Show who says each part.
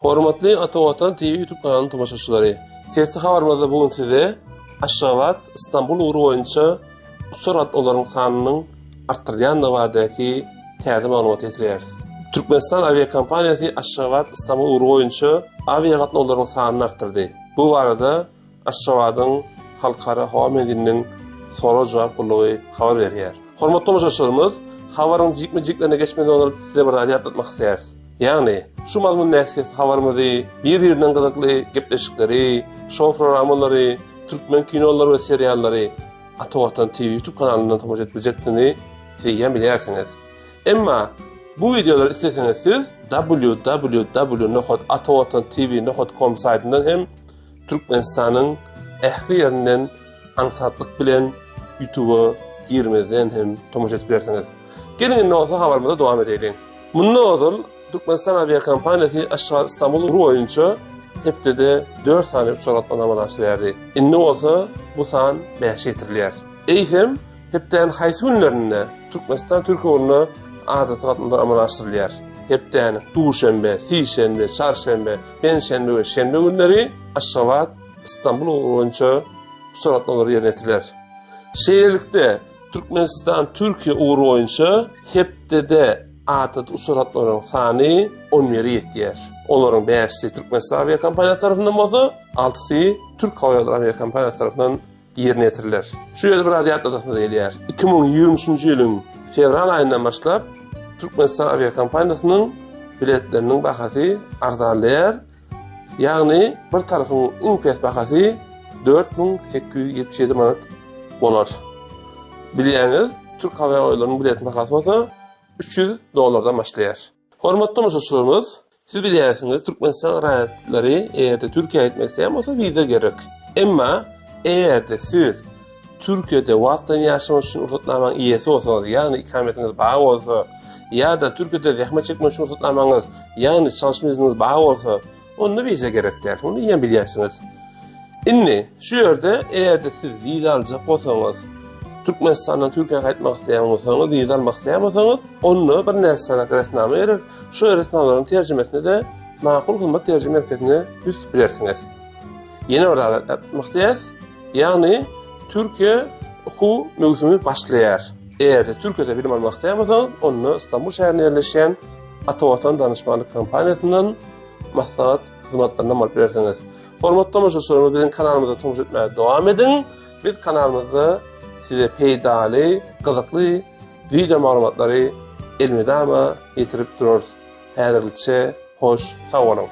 Speaker 1: Hormatly Ata-Watan TV YouTube kanalynyň tamaşaçylary. Sesli habarymyzda bugün size Aşgabat, İstanbul uğru boýunça uçurat olaryň sanynyň artdyrylýandygy baradaky täze maglumat ýetirýäris. Türkmenistan aviakompaniýasy Aşgabat, İstanbul uğru boýunça avia gatnawlaryň sanyny artdyrdy. Bu barada Aşgabatyň halkara hawa medeniýetiniň soraw jogap gullugy habar berýär. Hormatly tamaşaçylarymyz, habaryň jikme-jiklerine geçmeden olar size bir radio atlatmak isteriz. Yani şu mazmun näkses habarymyzy bir ýerden gyzykly gepleşikleri, şow programmary, türkmen kinolary we seriallary Ata-Watan TV YouTube kanalynyň tamaşa etmejekdigini siz bilýärsiňiz. Emma bu videoları isteseňiz siz www.atawatantv.com saytyndan hem Türkmenistanyň ähli ýerinden aňsatlyk bilen YouTube'a girmeden hem tamaşa etbersiňiz. Gelin näme habarymyza dowam edelim. Mundan Türkmenistan aviakompaniýasy Aşgabat İstanbul uğru boýunça hepdede 4 sany uçuratma amallaşy berdi. Indi bolsa bu san 5 ýetirilýär. Eýsem hepden haýsy günlerinde Türkmenistan Türkiýe adaty gatnada amallaşdyrylýar. Hepden duşanbe, sişenbe, çarşembe, benşenbe we şenbe günleri Aşgabat İstanbul uğru boýunça uçuratmalary ýerine ýetirilýär. Şeýlelikde Türkmenistan Türkiýe uğru boýunça hepdede adat uçuratlaryň sany 11 ýetýär. Olaryň 5-si Türkmenistan aviakompaniýasy tarapyndan bolsa, 6-sy Türk Hava Ýolları aviakompaniýasy tarapyndan ýerine ýetiriler. Şu ýerde bir radiýat adasynda diýilýär. 2023-nji ýylyň fevral aýyndan başlap Türkmenistan aviakompaniýasynyň biletleriniň bahasy arzanlýar. Ýagny bir tarafyň iň pes bahasy 4877 manat bolar. Bilýäňiz, Türk Hava Ýollarynyň bilet bahasy bolsa $300 başlaýar. Hormatly tamaşaçylarymyz, siz bilýärsiňiz, Türkmenistan raýatlary eýerde Türkiýe gitmek isleýän bolsa wiza gerek. Emma eýerde siz Türkiýede wagtdan ýaşamak üçin ruhsatnamaň iýesi bolsaňyz, ýagny ikametiniz baý bolsa, ýa-da Türkiýede zähmet çekmek üçin ruhsatnamaňyz, ýagny çalışma izniňiz baý bolsa, onda wiza gerekdir. Onu ýa bilýärsiňiz. Indi şu ýerde eýerde siz wiza aljak bolsaňyz, Türkmenistan'dan Türkiye'ye gitmek isteyen olsanız, viza almak isteyen olsanız, onu bir nesana resname verip, şu resnamların tercümesini de makul hizmet tercüme merkezine üst bilersiniz. Yeni orada yapmak isteyiz. Yani Türkiye oku mevzusunu başlayar. Eğer de Türkiye'de bilim almak isteyen olsanız, onu İstanbul şehrine yerleşen Ata-Watan danışmanlık kampanyasından maslahat hizmetlerinden alıp bilersiniz. Hormatly tamaşaçylarymyz, bizim kanalımıza tamaşa etmeye devam edin. Biz kanalımızı size peýdali, gyzykly video maglumatlary elmidama ýetirip durarys. Häzirlikçe hoş, sag bolun.